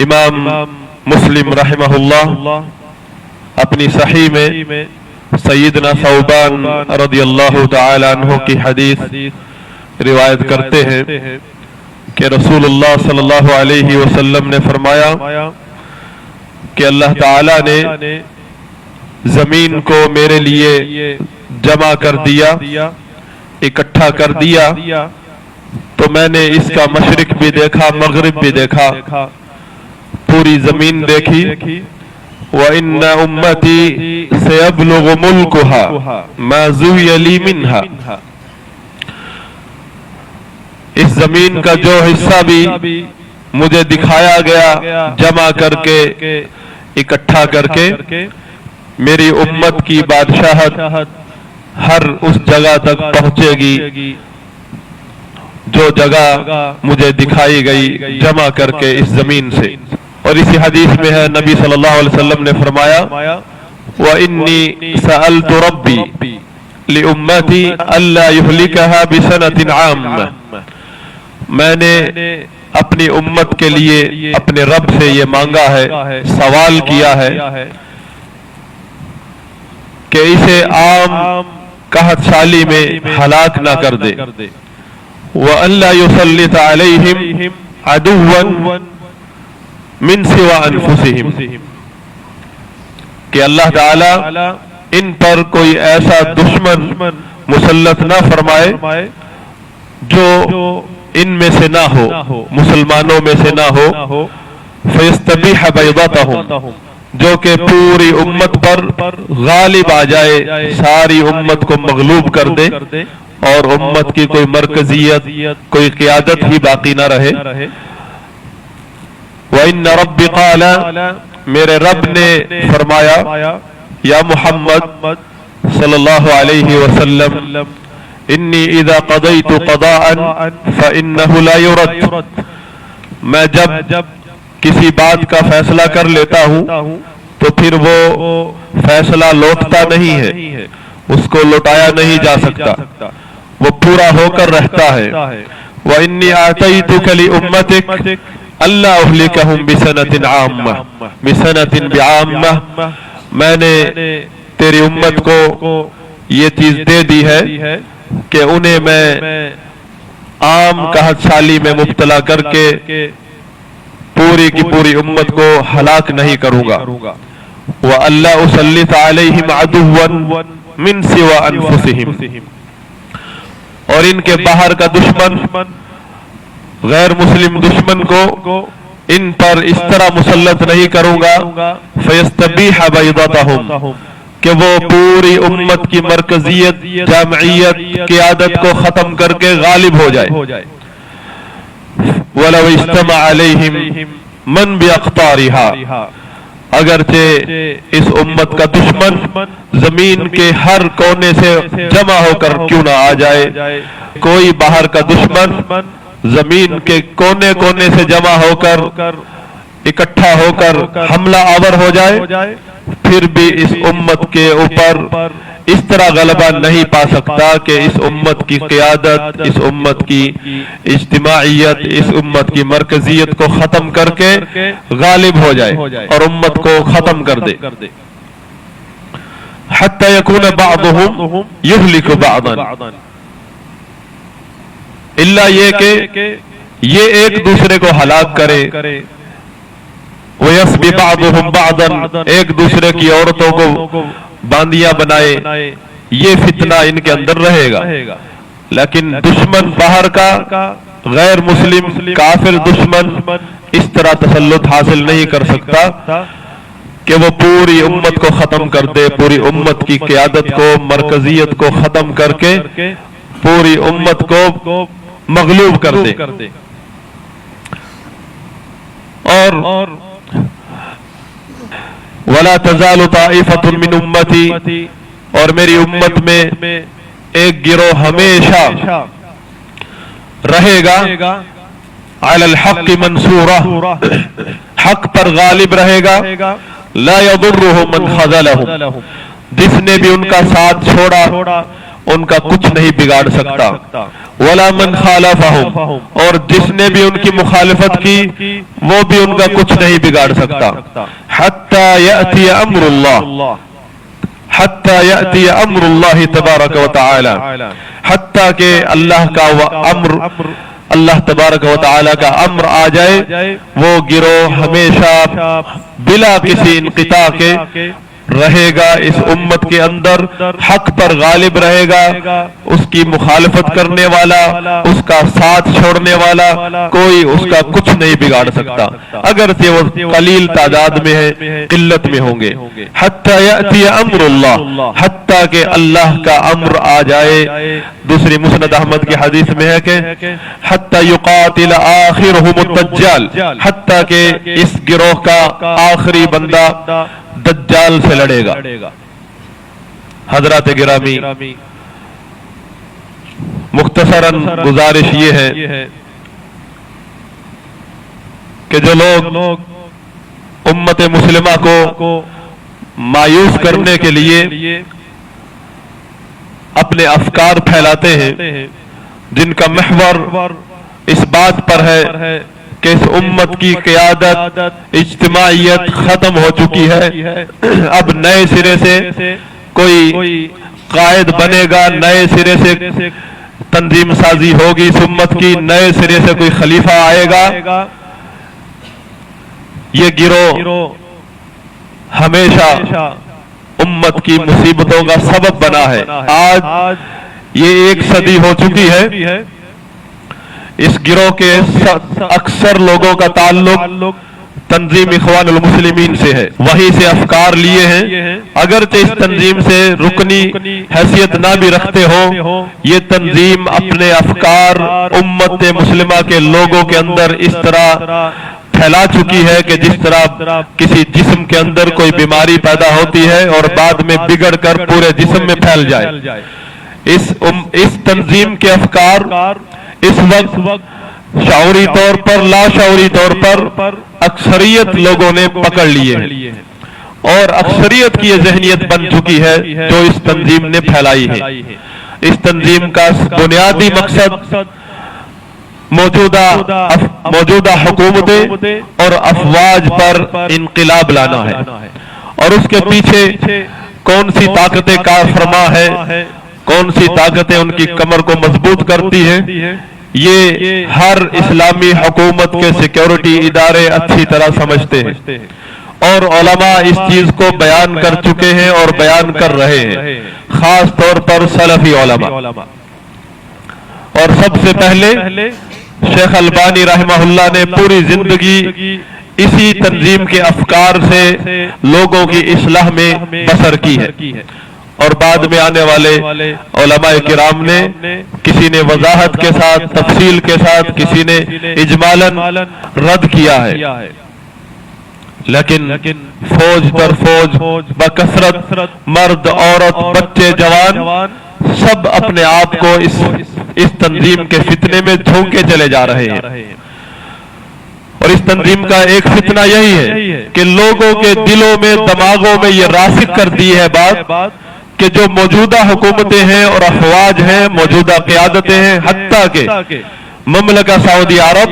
امام مسلم رحمہ اللہ اپنی صحیح میں سیدنا ثوبان رضی اللہ تعالی عنہ کی حدیث روایت کرتے ہیں کہ رسول اللہ صلی اللہ علیہ وسلم نے فرمایا کہ اللہ تعالی نے زمین کو میرے لیے جمع کر دیا، اکٹھا کر دیا، تو میں نے اس کا مشرق بھی دیکھا، مغرب بھی دیکھا، پوری زمین دیکھی۔ وَإِنَّ أُمَّتِي سَيَبْلُغُ مُلْكُهَا مَا زُوِيَ لِي مِنْهَا، اس زمین کا جو حصہ بھی مجھے دکھایا گیا جمع کر کے، اکٹھا کر کے، میری امت کی بادشاہت ہر اس جگہ تک پہنچے گی جو جگہ مجھے دکھائی گئی جمع کر کے اس زمین سے۔ اور اسی حدیث میں ہے نبی صلی اللہ علیہ وسلم نے فرمایا وَإِنِّي سَأَلْتُ رَبِّي لِأُمَّتِي أَلَّا يُهْلِكَهَا بِسَنَةٍ عَامَّةٍ، میں نے اپنی امت کے لیے اپنے رب سے یہ مانگا ہے، سوال کیا ہے کہ اسے عام قحط سالی میں ہلاک نہ کر دے۔ وَأَلَّا يُسَلِّطَ عَلَيْهِمْ عَدُوًّا مِنْ سِوَى أَنفُسِهِمْ، کہ اللہ تعالی ان پر کوئی ایسا دشمن مسلط نہ فرمائے جو ان میں سے نہ ہو، مسلمانوں میں سے نہ ہو۔ فَيَسْتَبِيحَ بَيْضَتَهُمْ، جو کہ پوری امت پر غالب آ جائے، ساری امت کو مغلوب کر دے اور امت کی کوئی مرکزیت، کوئی قیادت ہی باقی نہ رہے۔ وَإِنَّ رَبِّ قَالَ، میرے رب نے فرمایا یا محمد صلی اللہ علیہ وسلم انی اذا قضیت قضاء فإنه لا يرد، میں جب کسی بات کا فیصلہ کر لیتا ہوں تو پھر وہ فیصلہ لوٹتا نہیں ہے، اس کو لوٹایا نہیں جا سکتا، وہ پورا ہو کر رہتا ہے۔ وَإِنِّي آتَيْتُكَ لِأُمَّتِكَ أَلَّا أُهْلِكَهُمْ بِسَنَةٍ عَامَّةٍ بِسَنَةٍ بِعَامَّةٍ، میں نے تیری امت کو یہ چیز دے دی ہے کہ انہیں میں عام قحط سالی میں مبتلا کر کے پوری کی پوری امت کو ہلاک نہیں کروں گا۔ وَأَلَّا أُسَلِّطَ عَلَيْهِمْ عَدُوًّا مِنْ سِوَى أَنفُسِهِمْ، اور ان کے باہر کا دشمن، غیر مسلم دشمن کو ان پر اس طرح مسلط نہیں کروں گا فَيَسْتَبِيحَ بَيْضَتَهُمْ، کہ وہ پوری امت کی مرکزیت، جامعیت، قیادت کو ختم کر کے غالب ہو جائے۔ وَلَوْ اجْتَمَعَ عَلَيْهِمْ مَنْ بِأَقْطَارِهَا، اگرچہ اس امت کا دشمن زمین کے ہر کونے سے جمع ہو کر کیوں نہ آ جائے، کوئی باہر کا دشمن زمین کے کونے کونے سے جمع ہو کر، اکٹھا ہو کر حملہ آور ہو جائے، پھر بھی اس امت کے اوپر اس طرح غلبہ نہیں پا سکتا کہ اس امت کی قیادت، اس امت کی اجتماعیت، اس امت کی مرکزیت کو ختم کر کے غالب ہو جائے اور امت کو ختم کر دے۔ حتی یکون بعضهم یہلک بعضا، الا یہ کہ یہ ایک دوسرے کو ہلاک کرے، وَيَسْبِ بَعْضُهُمْ بَعْضًا، ایک دوسرے کی عورتوں کو باندیاں بنائے، یہ فتنہ ان کے اندر رہے گا۔ لیکن دشمن باہر کا، غیر مسلم کافر دشمن اس طرح تسلط حاصل نہیں کر سکتا کہ وہ پوری امت کو ختم کر دے، پوری امت کی قیادت کو، مرکزیت کو ختم کر کے پوری امت کو مغلوب کر دے۔ اور وَلَا تَزَالُ طَائِفَةٌ مِّنْ أُمَّتِي، اور میری امت میں ایک گروہ ہمیشہ رہے گا، عَلَى الْحَقِّ مَنْصُورًا، حق پر غالب رہے گا، لَا يَضُرُّهُ مَنْ خَذَلَهُ، جس نے بھی ان کا ساتھ چھوڑا ان کا کچھ نہیں بگاڑ سکتا. ولا من خالفہم، اور جس نے بھی ان کی مخالفت کی وہ بھی ان کا کچھ نہیں بگاڑ سکتا. حتی یأتی امر اللہ، حتی یأتی امر اللہ تبارک و تعالی، حتیٰ کہ اللہ کا امر، اللہ تبارک و تعالی کا امر آ جائے، وہ گروہ ہمیشہ بلا کسی انقطاع کے رہے گا اس امت کے اندر، حق پر غالب رہے گا. اس کی مخالفت کرنے والا، اس کا ساتھ چھوڑنے والا کوئی اس کا کچھ نہیں بگاڑ سکتا، اگرچہ وہ قلیل تعداد میں ہے، قلت میں ہوں گے. حتی یأتی امر اللہ، حتیٰ کہ اللہ کا امر آ جائے. دوسری مسند احمد کی حدیث میں ہے کہ حتی یقاتل آخرہم الدجال، حتیٰ کہ اس گروہ کا آخری بندہ دجال سے لڑے گا. حضرات گرامی، مختصراً گزارش یہ ہے کہ جو لوگ امت مسلمہ کو مایوس کرنے کے لیے اپنے افکار پھیلاتے ہیں، جن کا محور اس بات پر ہے کہ اس امت کی قیادت، اجتماعیت ختم ہو چکی ہے، اب نئے سرے سے کوئی قائد بنے گا، نئے سرے سے تنظیم سازی ہوگی اس امت کی، نئے سرے سے کوئی خلیفہ آئے گا. یہ گروہ ہمیشہ امت کی مصیبتوں کا سبب بنا ہے. آج یہ 1 صدی ہو چکی ہے، اس گروہ کے اکثر لوگوں کا تعلق تنظیم اخوان المسلمین سے ہے، وہیں سے افکار لیے ہیں. اگرچہ اس تنظیم سے رکنی حیثیت نہ بھی رکھتے ہو، یہ تنظیم اپنے افکار امت مسلمہ کے لوگوں کے اندر اس طرح پھیلا چکی ہے کہ جس طرح کسی جسم کے اندر کوئی بیماری پیدا ہوتی ہے اور بعد میں بگڑ کر پورے جسم میں پھیل جائے. اس تنظیم کے افکار اس وقت شعوری طور پر، لاشعوری طور پر اکثریت لوگوں نے پکڑ لیے ہیں، اور اکثریت کی یہ ذہنیت بن چکی ہے جو اس تنظیم نے پھیلائی ہے. اس تنظیم کا بنیادی مقصد موجودہ حکومتیں اور افواج پر انقلاب لانا ہے، اور اس کے پیچھے کون سی طاقتیں کار فرما ہے، کون سی طاقتیں ان کی کمر کو مضبوط کرتی ہیں، یہ ہر اسلامی حکومت کے سیکیورٹی ادارے اچھی طرح سمجھتے ہیں، اور علماء اس چیز کو بیان کر چکے ہیں اور بیان کر رہے ہیں، خاص طور پر سلفی علماء. اور سب سے پہلے شیخ البانی رحمہ اللہ نے پوری زندگی اسی تنظیم کے افکار سے لوگوں کی اصلاح میں بسر کی ہے، اور بعد میں آنے والے علماء کرام نے کسی نے وضاحت کے ساتھ، تفصیل کے ساتھ، کسی نے اجمالاً رد کیا ہے. لیکن فوج در فوج بکثرت مرد، عورت، بچے، جوان سب اپنے آپ کو اس تنظیم کے فتنے میں جھونکے چلے جا رہے ہیں. اور اس تنظیم کا ایک فتنہ یہی ہے کہ لوگوں کے دلوں میں، دماغوں میں یہ راسخ کر دی ہے بات کہ جو موجودہ حکومتیں ہیں اور افواج ہیں، موجودہ قیادتیں ہیں، حتیٰ کہ مملکہ سعودی عرب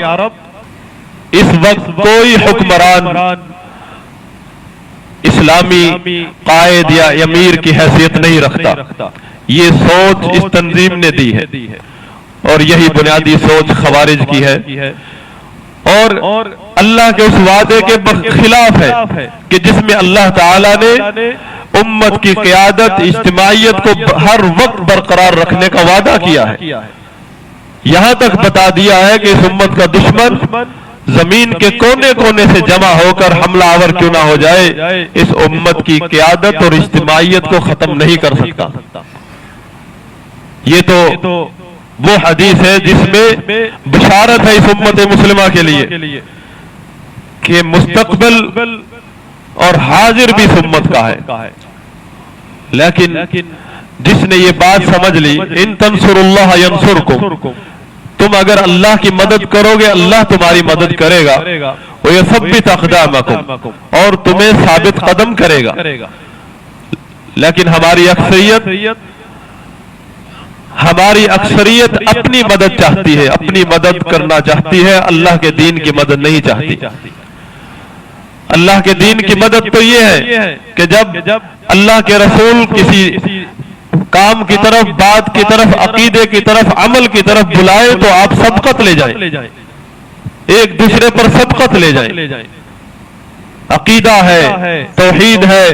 اس وقت کوئی حکمران اسلامی قائد یا امیر کی حیثیت نہیں رکھتا. یہ سوچ اس تنظیم نے دی ہے، اور یہی بنیادی سوچ خوارج کی ہے، اور اللہ کے اس وعدے کے خلاف ہے کہ جس میں اللہ تعالیٰ نے امت کی قیادت، اجتماعیت کو ہر وقت برقرار رکھنے کا وعدہ کیا ہے. یہاں تک بتا دیا ہے کہ اس امت کا دشمن زمین کے کونے کونے سے جمع ہو کر حملہ آور کیوں نہ ہو جائے، اس امت کی قیادت اور اجتماعیت کو ختم نہیں کر سکتا. یہ تو وہ حدیث ہے جس میں بشارت ہے اس امت مسلمہ کے لیے کہ مستقبل اور حاضر بھی اس امت کا ہے. لیکن جس نے یہ بات سمجھ لی، ان تنصر اللہ ینصرکم، تم اگر اللہ کی مدد کرو گے اللہ تمہاری مدد کرے گا، وَيَثَبِّتْ أَقْدَامَكُمْ، اور تمہیں ثابت قدم کرے گا. لیکن ہماری اکثریت ہماری اکثریت اپنی مدد چاہتی ہے، اپنی مدد کرنا چاہتی ہے، اللہ کے دین کی مدد نہیں چاہتی۔ اللہ کے دین کی مدد تو یہ ہے کہ جب اللہ کے رسول کسی کام کی طرف، بات کی طرف، عقیدے کی طرف، عمل کی طرف بلائے تو آپ سبقت لے جائیں، ایک دوسرے پر سبقت لے جائیں۔ عقیدہ ہے، توحید ہے،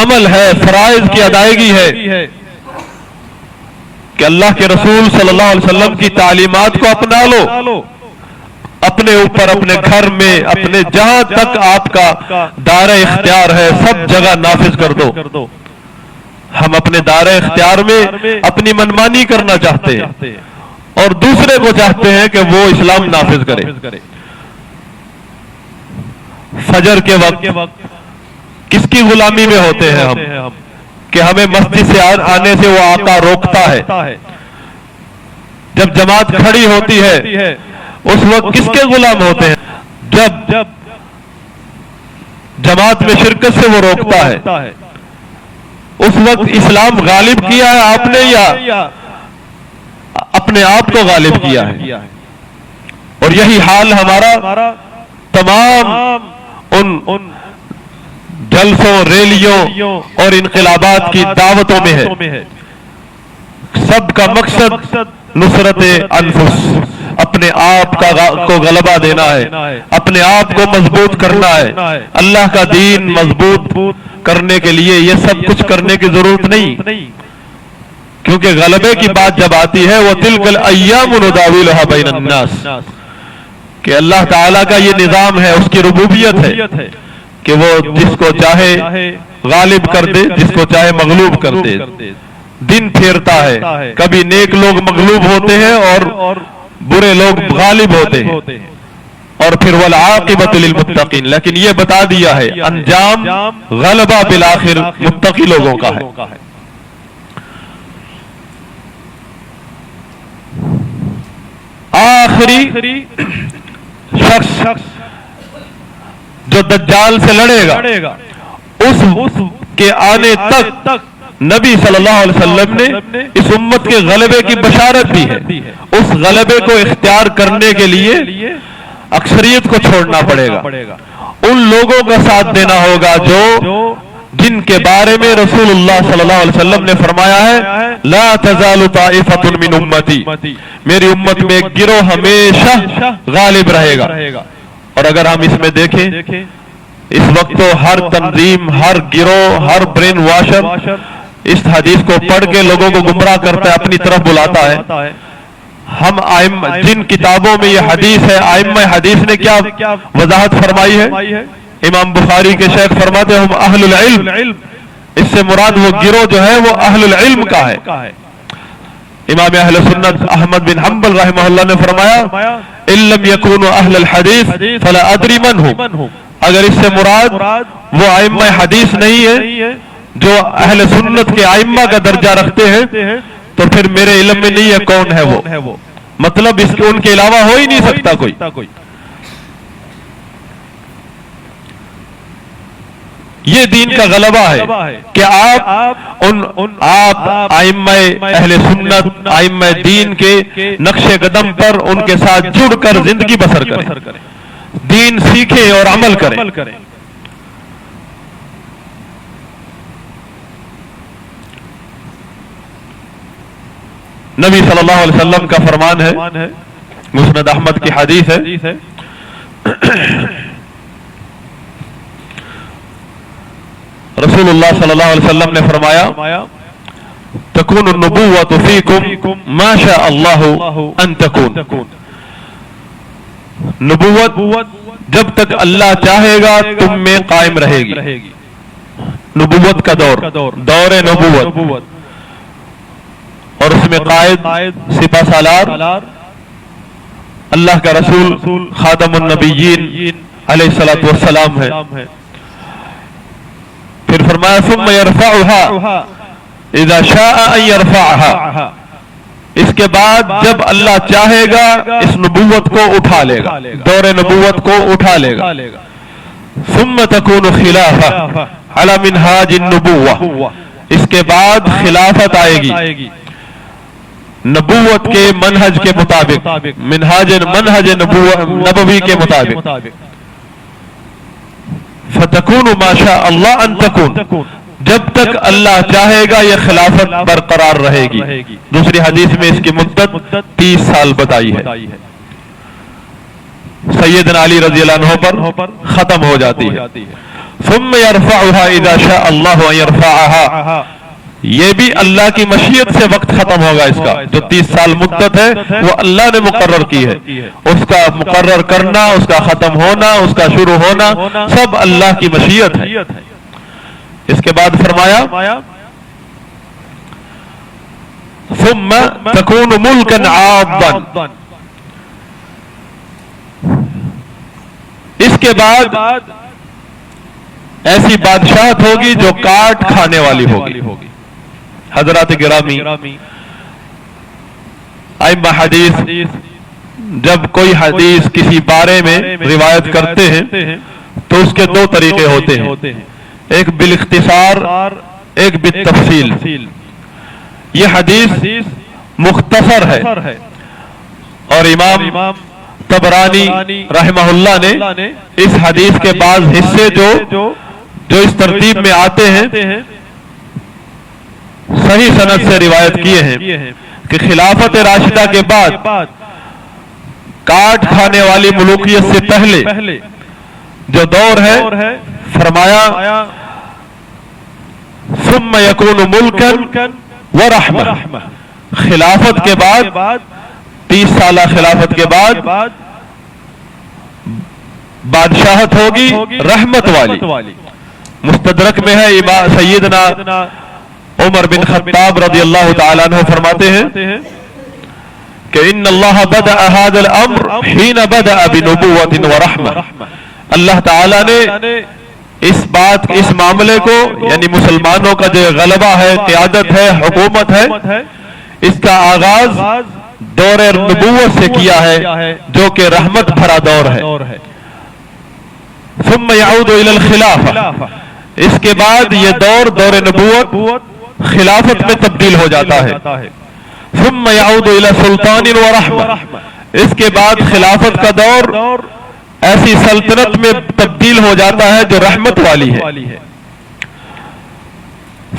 عمل ہے، فرائض کی ادائیگی ہے کہ اللہ کے رسول صلی اللہ علیہ وسلم کی تعلیمات کو اپنا لو، اپنے اوپر، اپنے گھر میں، اپنے جہاں تک آپ کا دائرہ اختیار ہے سب جگہ نافذ کر دو۔ ہم اپنے دائرہ اختیار میں اپنی منمانی کرنا چاہتے ہیں اور دوسرے کو چاہتے ہیں کہ وہ اسلام نافذ کرے۔ فجر کے وقت کس کی غلامی میں ہوتے ہیں ہم کہ ہمیں مسجد سے آنے سے وہ آقا روکتا ہے؟ جب جماعت کھڑی ہوتی ہے اس وقت کس کے غلام ہوتے ہیں؟ جب جماعت میں شرکت سے وہ روکتا ہے، اس وقت اسلام غالب کیا ہے آپ نے یا اپنے آپ کو غالب کیا ہے؟ اور یہی حال ہمارا تمام ان جلسوں، ریلیوں اور انقلابات کی دعوتوں میں ہے۔ سب کا مقصد نصرت انفس، اپنے آپ کو غلبہ دینا ہے، اپنے آپ کو مضبوط کرنا ہے۔ اللہ کا دین مضبوط کرنے کے لیے یہ سب کچھ کرنے کی ضرورت نہیں، کیونکہ غلبے کی بات جب آتی ہے وہ تلک الایام نداولها بین الناس، کہ اللہ تعالیٰ کا یہ نظام ہے، اس کی ربوبیت ہے کہ وہ جس کو چاہے غالب کر دے، جس کو چاہے مغلوب کر دے۔ دن پھیرتا ہے، کبھی نیک لوگ مغلوب ہوتے ہیں اور برے لوگ غالب ہوتے ہیں، اور پھر والعاقبۃ للمتقین، لیکن یہ بتا دیا ہے انجام غلبہ بالآخر متقی لوگوں کا ہے۔ آخری شخص جو دجال سے لڑے گا، اس کے آنے تک نبی صلی اللہ علیہ وسلم نے اس امت کے غلبے کی بشارت دی ہے۔ اس غلبے کو اختیار کرنے کے لیے اکثریت کو چھوڑنا پڑے گا، ان لوگوں کا ساتھ دینا ہوگا جن کے بارے میں رسول اللہ صلی اللہ علیہ وسلم نے فرمایا ہے لا تزال طائفۃ من امتی، میری امت میں ایک گروہ ہمیشہ غالب رہے گا۔ اور اگر ہم اس میں دیکھیں، اس وقت تو ہر تنظیم، ہر گروہ، ہر برین واشر اس حدیث کو پڑھ کے لوگوں کو گمراہ کرتا ہے، اپنی طرف بلاتا ہے۔ ہم جن کتابوں میں یہ حدیث ہے، ائمہ حدیث نے کیا وضاحت فرمائی ہے؟ امام بخاری کے شیخ فرماتے ہیں ہم اہل العلم، اس سے مراد وہ گروہ جو ہے وہ اہل العلم کا ہے۔ امام اہل سنت احمد بن حنبل رحمہ اللہ نے فرمایا ان لم یکونوا اہل الحدیث فلا ادری من هم، اگر اس سے مراد وہ ائمہ حدیث نہیں ہے جو اہل سنت کے ائمہ کا درجہ رکھتے ہیں تو پھر میرے علم میں نہیں ہے کون ہے وہ، مطلب اس کے ان کے علاوہ ہو ہی نہیں سکتا کوئی۔ یہ دین کا غلبہ ہے کہ آپ ائمہ اہل سنت، ائمہ دین کے نقش قدم پر ان کے ساتھ جڑ کر زندگی بسر کریں، دین سیکھیں اور عمل کریں۔ نبی صلی اللہ علیہ وسلم کا فرمان ہے، مسند احمد کی حدیث ہے، رسول اللہ صلی اللہ علیہ وسلم نے فرمایا تکون النبوۃ فیکم ما شاء اللہ ان تکون، نبوت جب تک اللہ چاہے گا تم میں قائم رہے گی۔ نبوت کا دور نبوت، اور اس میں قائد، سپہ سالار، اللہ کا رسول خاتم النبیین علیہ الصلوۃ والسلام ہے۔ پھر فرمایا ثم يرفعها اذا شاء ان يرفعها، اس کے بعد جب اللہ چاہے گا اس نبوت کو اٹھا لے گا، دور نبوت کو اٹھا لے گا۔ ثم تكون خلافہ على منهاج النبوہ، اس کے بعد خلافت آئے گی نبوت کے منہج کے مطابق، منہاج نبوی کے مطابق، فتکون ما شاء اللہ ان تکون، جب تک اللہ چاہے گا یہ خلافت برقرار رہے گی۔ دوسری حدیث میں اس کی مدت 30 سال بتائی ہے، سیدنا علی رضی اللہ عنہ پر ختم ہو جاتی ہے۔ ثم يرفعها اذا شاء اللہ ان يرفعها، یہ بھی اللہ کی مشیت سے وقت ختم ہوگا۔ اس کا جو 30 سال مدت ہے وہ اللہ نے مقرر کی ہے، اس کا مقرر کرنا، اس کا ختم ہونا، اس کا شروع ہونا سب اللہ کی مشیت ہے۔ اس کے بعد فرمایا ثم تكون ملكا عاضا، اس کے بعد ایسی بادشاہت ہوگی جو کاٹ کھانے والی ہوگی۔ حضرات گرامی، ائمہ حدیث جب کوئی حدیث کسی بارے میں روایت کرتے ہیں تو اس کے دو طریقے ہوتے ہیں، ایک بالاختصار، ایک بالتفصیل۔ یہ حدیث مختصر ہے اور امام طبرانی رحمہ اللہ نے اس حدیث کے بعض حصے جو اس ترتیب میں آتے ہیں صحیح سند سے روایت کیے ہیں کہ خلافت راشدہ کے بعد کاٹ کھانے والی ملوکیت سے پہلے جو دور ہے، فرمایا ثم یکون ملکا ورحمہ، خلافت کے بعد 30 سالہ خلافت کے بعد بادشاہت ہوگی رحمت والی۔ مستدرک میں ہے سیدنا عمر بن خطاب رضی اللہ تعالیٰ عنہ فرماتے ہیں کہ ان اللہ بدأ هذا الامر حين بدأ بنبوۃ ورحمہ، اللہ تعالیٰ نے اس معاملے کو، یعنی مسلمانوں کا جو غلبہ ہے، قیادت ہے، حکومت ہے، اس کا آغاز دور نبوت سے کیا ہے جو کہ رحمت بھرا دور ہے۔ ثم يعود الى الخلافہ، اس کے بعد یہ دور نبوت خلافت میں تبدیل ہو جاتا ہے۔ ثم يعود الى سلطان ورحمہ، اس کے بعد خلافت کا دور ایسی سلطنت میں تبدیل ہو جاتا ہے جو رحمت والی ہے۔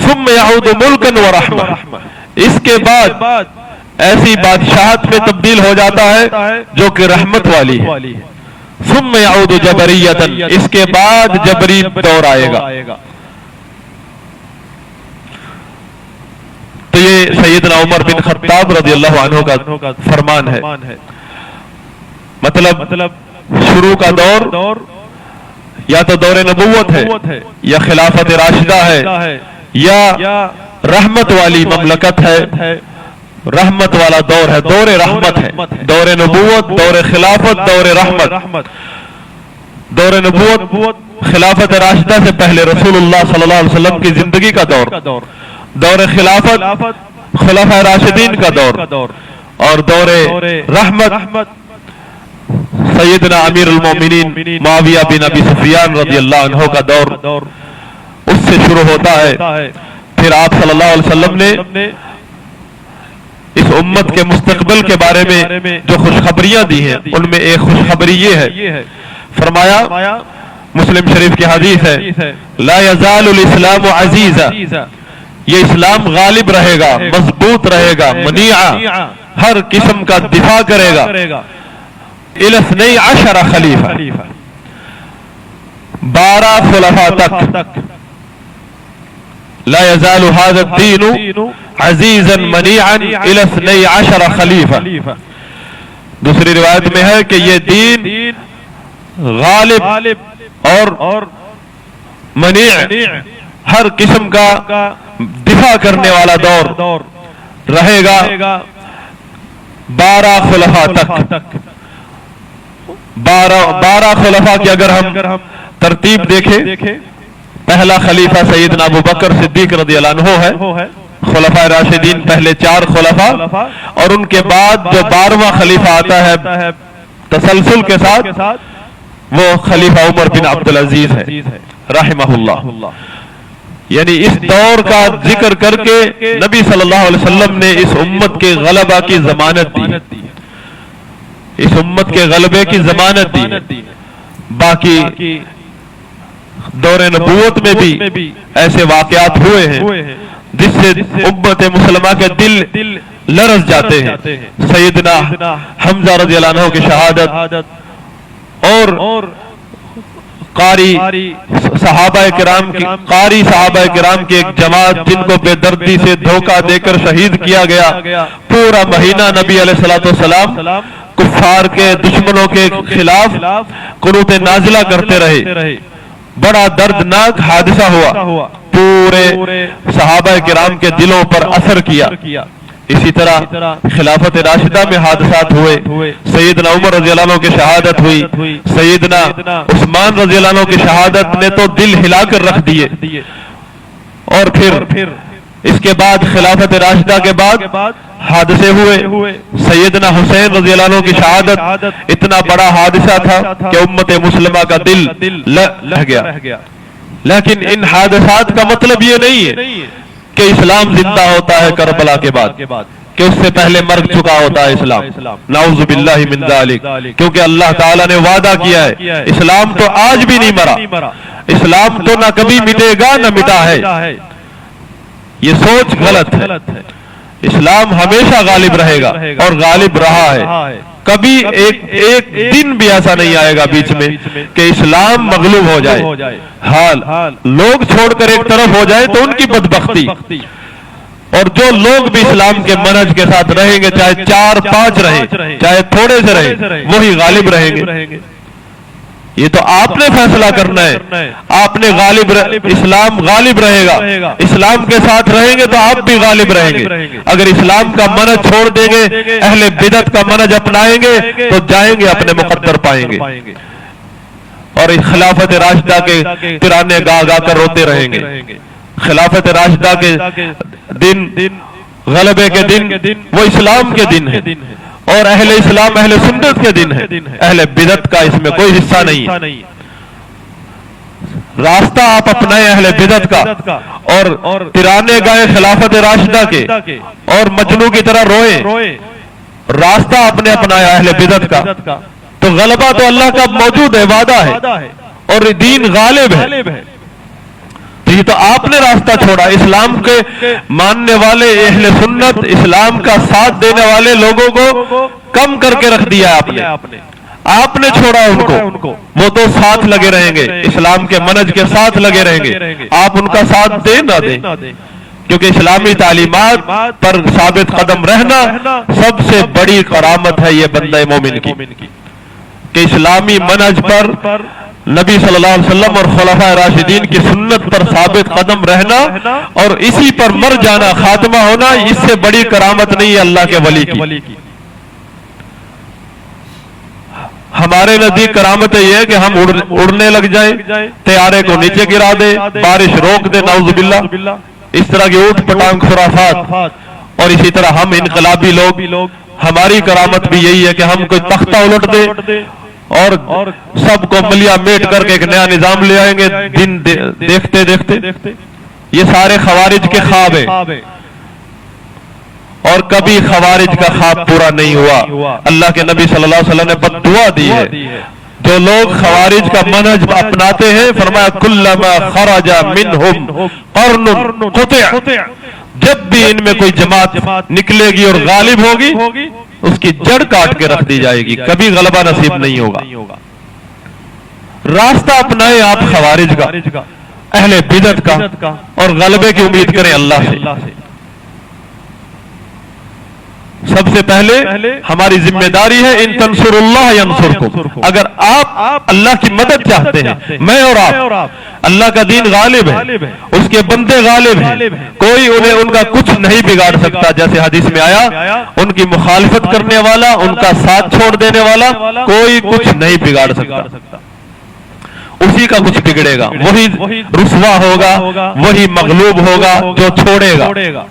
ثم يعود ملکا ورحمہ، اس کے بعد ایسی بادشاہت میں تبدیل ہو جاتا ہے جو کہ رحمت والی ہے۔ ثم يعود جبریتا، اس کے بعد جبری دور آئے گا۔ تو یہ سیدنا عمر بن خطاب رضی اللہ عنہ کا فرمان ہے۔ مطلب شروع کا دور یا تو دور نبوت ہے، یا خلافت راشدہ ہے، یا رحمت والی مملکت ہے، رحمت والا دور ہے، دور رحمت ہے۔ دور نبوت، دور خلافت، دور رحمت۔ دور نبوت خلافت راشدہ سے پہلے رسول اللہ صلی اللہ علیہ وسلم کی زندگی کا دور، دور خلافت خلفاء راشدین کا دور، اور دور رحمت سیدنا امیر المومنین معاویہ بن ابی سفیان رضی اللہ عنہ کا دور، اس سے شروع ہوتا ہے۔ پھر آپ صلی اللہ علیہ وسلم نے اس امت کے مستقبل کے بارے میں جو خوشخبریاں دی ہیں ان میں ایک خوشخبری یہ ہے، فرمایا مسلم شریف کی حدیث ہے لا یزال الاسلام عزیزا، یہ اسلام غالب رہے گا، مضبوط رہے گا، منیعا، ہر قسم کا دفاع کرے گا، الی 12 خلیفہ، 12 خلفاء تک۔ لا يزال هذا الدين عزيزا منيعا الى 12 خلیفہ۔ دوسری روایت میں ہے کہ یہ دین غالب اور منیع، ہر قسم کا دفاع کرنے والا دور رہے گا 12 خلفاء تک۔ 12 خلفاء کی اگر ہم ترتیب دیکھیں، پہلا خلیفہ سیدنا ابو بکر صدیق رضی اللہ عنہ ہے، خلفاء راشدین پہلے 4 خلفاء، اور ان کے بعد جو 12واں خلیفہ آتا ہے تسلسل کے ساتھ وہ خلیفہ عمر بن عبدالعزیز ہے رحمہ اللہ۔ یعنی اس دور کا ذکر کر کے نبی صلی اللہ علیہ وسلم نے اس امت کے غلبہ کی ضمانت دی، اس امت کے غلبے کی ضمانت دی۔ باقی دور نبوت میں بھی ایسے واقعات ہوئے ہیں جس سے امت مسلمہ کے دل لرز جاتے ہیں۔ سیدنا حمزہ رضی اللہ عنہ کی شہادت اور قاری صحابہ کرام کی ایک جماعت جن کو بے دردی سے دھوکہ دے کر شہید کیا گیا، پورا مہینہ نبی علیہ الصلوۃ والسلام کفار کے دشمنوں کے خلاف قنوت نازلہ کرتے رہے، بڑا دردناک حادثہ ہوا، پورے صحابہ کرام کے دلوں پر اثر کیا۔ اسی طرح خلافت راشدہ میں حادثات ہوئے، سیدنا عمر رضی اللہ عنہ کی شہادت ہوئی، سیدنا عثمان رضی اللہ عنہ کی شہادت نے تو دل ہلا کر رکھ دیے، اور پھر اس کے بعد خلافت راشدہ کے بعد حادثے ہوئے۔ سیدنا حسین رضی اللہ عنہ کی شہادت اتنا بڑا حادثہ تھا کہ امت مسلمہ کا دل لہ گیا، لیکن ان حادثات کا مطلب یہ نہیں ہے کہ اسلام زندہ ہوتا ہے کربلا کے بعد، کہ اس سے پہلے مرگ چکا ہوتا ہے اسلام، نعوذ باللہ من ذالک، کیونکہ اللہ تعالیٰ نے وعدہ کیا ہے اسلام تو آج بھی نہیں مرا، اسلام تو نہ کبھی مٹے گا نہ مٹا ہے۔ یہ سوچ غلط ہے، اسلام ہمیشہ غالب رہے گا اور غالب رہا ہے، کبھی ایک دن بھی ایسا نہیں آئے گا بیچ میں کہ اسلام مغلوب ہو جائے، حال لوگ چھوڑ کر ایک طرف ہو جائے تو ان کی بدبختی، اور جو لوگ بھی اسلام کے منہج کے ساتھ رہیں گے، چاہے 4-5 رہیں، چاہے تھوڑے سے رہیں، وہی غالب رہیں گے۔ یہ تو آپ نے فیصلہ کرنا ہے، آپ نے اسلام غالب رہے گا، اسلام کے ساتھ رہیں گے تو آپ بھی غالب رہیں گے۔ اگر اسلام کا منہج چھوڑ دیں گے، اہل بدعت کا منہج اپنائیں گے تو جائیں گے اپنے مقدر پائیں گے، اور اس خلافت راشدہ کے ترانے گا گا کر روتے رہیں گے۔ خلافت راشدہ کے دن، غلبے کے دن، وہ اسلام کے دن ہے، اور اہل اسلام اہل سنت کے دن ہے، اہل بدعت کا اس میں کوئی حصہ نہیں ہے۔ راستہ آپ اپنائیں اہل بدعت کا، اور ترانے گائے خلافت راشدہ کے، اور مجنو کی طرح روئیں، راستہ آپ نے اپنایا اہل بدعت کا، تو غلبہ تو اللہ کا موجود ہے، وعدہ ہے، اور دین غالب ہے۔ یہ تو آپ نے راستہ چھوڑا، اسلام کے ماننے والے اہل سنت، اسلام کا ساتھ دینے والے لوگوں کو کم کر کے رکھ دیا آپ نے چھوڑا ان کو، وہ تو ساتھ لگے رہیں گے، اسلام کے منہج کے ساتھ لگے رہیں گے، آپ ان کا ساتھ دیں نہ دیں، کیونکہ اسلامی تعلیمات پر ثابت قدم رہنا سب سے بڑی کرامت ہے یہ بندہ مومن کی، کہ اسلامی منہج پر نبی صلی اللہ علیہ وسلم اور خلفاء راشدین کی سنت پر ثابت قدم رہنا اور اسی پر مر جانا، خاتمہ ہونا، اس سے بڑی کرامت نہیں ہے اللہ کے ولی کی۔ ہمارے نزدیک کرامت یہ ہے کہ ہم اڑنے لگ جائیں، طیارے کو نیچے گرا دے، بارش روک دے، نعوذ باللہ، اس طرح کی اوٹ پٹانگ خرافات، اور اسی طرح ہم انقلابی لوگ، ہماری کرامت بھی یہی ہے کہ ہم کوئی تختہ الٹ دے اور سب کو ملیا میٹ کر کے ایک نیا نظام لے آئیں گے دن دیکھتے دیکھتے۔ یہ سارے خوارج کے خواب ہیں، اور کبھی خوارج کا خواب پورا نہیں ہوا۔ اللہ کے نبی صلی اللہ علیہ وسلم نے بد دعا دی ہے، جو لوگ خوارج کا منہج اپناتے ہیں، فرمایا کلما خرج منہم قرن قطع، جب بھی ان میں کوئی جماعت نکلے گی اور غالب ہوگی، اس کی جڑ کاٹ کے رکھ دی جائے گی، کبھی غلبہ نصیب نہیں ہوگا۔ راستہ اپنائیں آپ خوارج کا، اہل بدعت کا، اور غلبے کی امید کریں اللہ سے۔ سب سے پہلے ہماری ذمہ داری ہے ان تنصر اللہ ینصرکم، اگر آپ اللہ کی مدد چاہتے ہیں، میں اور آپ، اللہ کا دین غالب ہے، اس کے بندے غالب ہیں، کوئی انہیں ان کا کچھ نہیں بگاڑ سکتا، جیسے حدیث میں آیا ان کی مخالفت کرنے والا، ان کا ساتھ چھوڑ دینے والا کوئی کچھ نہیں بگاڑ سکتا، اسی کا کچھ بگڑے گا، وہی رسوا ہوگا، وہی مغلوب ہوگا جو چھوڑے گا۔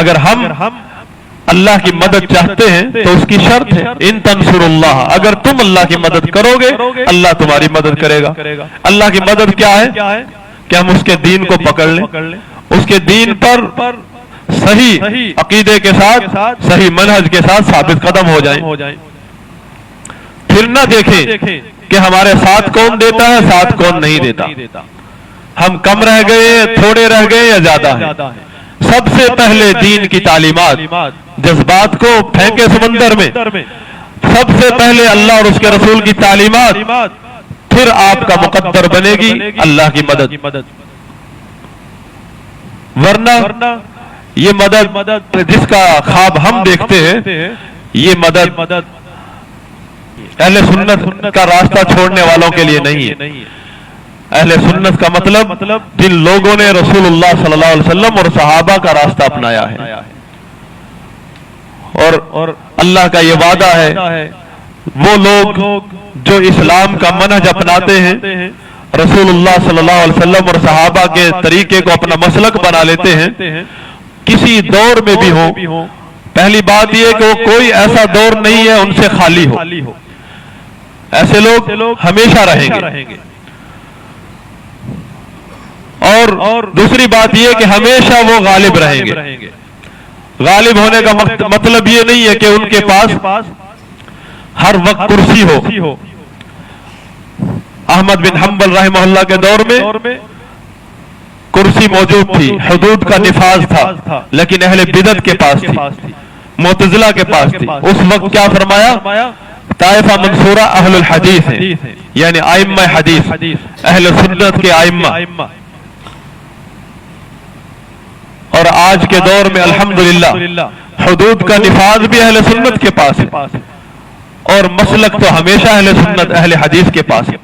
اگر ہم اللہ کی مدد چاہتے ہیں تو اس کی شرط ہے ان تنصر اللہ، اگر تم اللہ کی مدد کرو گے اللہ تمہاری مدد کرے گا۔ اللہ کی مدد کیا ہے کہ ہم اس کے دین کو پکڑ لیں، اس کے دین پر صحیح عقیدے کے ساتھ صحیح منہج کے ساتھ ثابت قدم ہو جائیں، پھر نہ دیکھیں کہ ہمارے ساتھ کون دیتا ہے ساتھ کون نہیں دیتا، ہم کم رہ گئے تھوڑے رہ گئے یا زیادہ ہیں۔ سب سے پہلے دین کی تعلیمات، جذبات کو پھینکے سمندر میں، سب سے پہلے اللہ اور اس کے رسول کی تعلیمات، پھر آپ کا مقدر بنے گی اللہ کی مدد۔ ورنہ یہ مدد جس کا خواب ہم دیکھتے ہیں، یہ مدد اہل سنت کا راستہ چھوڑنے والوں کے لیے نہیں ہے۔ اہل سنت کا مطلب جن لوگوں نے رسول اللہ صلی اللہ علیہ وسلم اور صحابہ کا راستہ اپنایا ہے، اور اللہ کا یہ وعدہ ہے وہ لوگ جو اسلام کا منہج اپناتے ہیں، رسول اللہ صلی اللہ علیہ وسلم اور صحابہ کے طریقے کو اپنا مسلک بنا لیتے ہیں، کسی دور میں بھی ہو، پہلی بات یہ کہ وہ کوئی ایسا دور نہیں ہے ان سے خالی ہو، ایسے لوگ ہمیشہ رہیں گے۔ اور دوسری بات یہ کہ ہمیشہ وہ غالب رہیں گے۔ غالب ہونے کا مطلب یہ نہیں ہے کہ ان کے پاس ہر وقت کرسی ہو۔ احمد بن حنبل رحمہ اللہ کے دور میں کرسی موجود تھی، حدود کا نفاذ تھا، لیکن اہل بدعت کے پاس تھی، معتزلہ کے پاس تھی۔ اس وقت کیا فرمایا؟ طائفہ منصورہ اہل الحدیث ہیں، یعنی ائمہ حدیث، اہل سنت کے ائمہ۔ اور آج کے دور میں الحمدللہ حدود کا نفاذ بھی اہل سنت کے پاس ہے، اور مسلک تو ہمیشہ اہل سنت اہل حدیث کے پاس ہے۔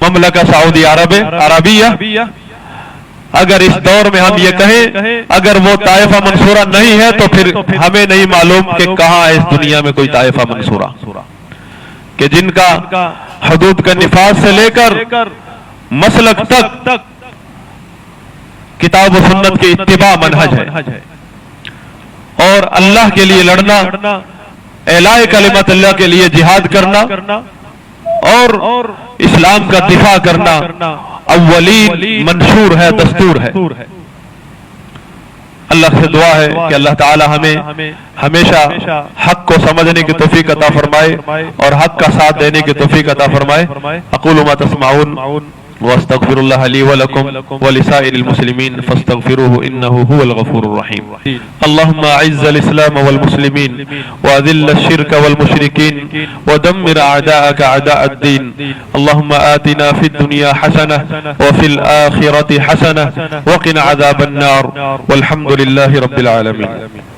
مملکہ سعودی عربیہ، اگر اس دور میں ہم یہ کہیں اگر وہ طائفہ منصورہ نہیں ہے تو پھر ہمیں نہیں معلوم کہ کہاں ہے اس دنیا میں کوئی طائفہ منصورہ کہ جن کا حدود کا نفاذ سے لے کر مسلک تک کتاب و سنت کی اتباع منہج ہے، اور اللہ کے لیے لڑنا، اعلاء کلمت اللہ کے لیے جہاد کرنا اور اسلام کا دفاع کرنا اولین منشور ہے، دستور ہے۔ اللہ سے دعا ہے کہ اللہ تعالی ہمیں ہمیشہ حق کو سمجھنے کی توفیق عطا فرمائے اور حق کا ساتھ دینے کی توفیق عطا فرمائے۔ اقول ما تسمعون واستغفر الله لي ولكم ولسائر المسلمين فاستغفروه انه هو الغفور الرحيم۔ اللهم اعز الاسلام والمسلمين واذل الشرك والمشركين ودمر اعداءك اعداء الدين۔ اللهم آتنا في الدنيا حسنة وفي الآخرة حسنة وقنا عذاب النار والحمد لله رب العالمين۔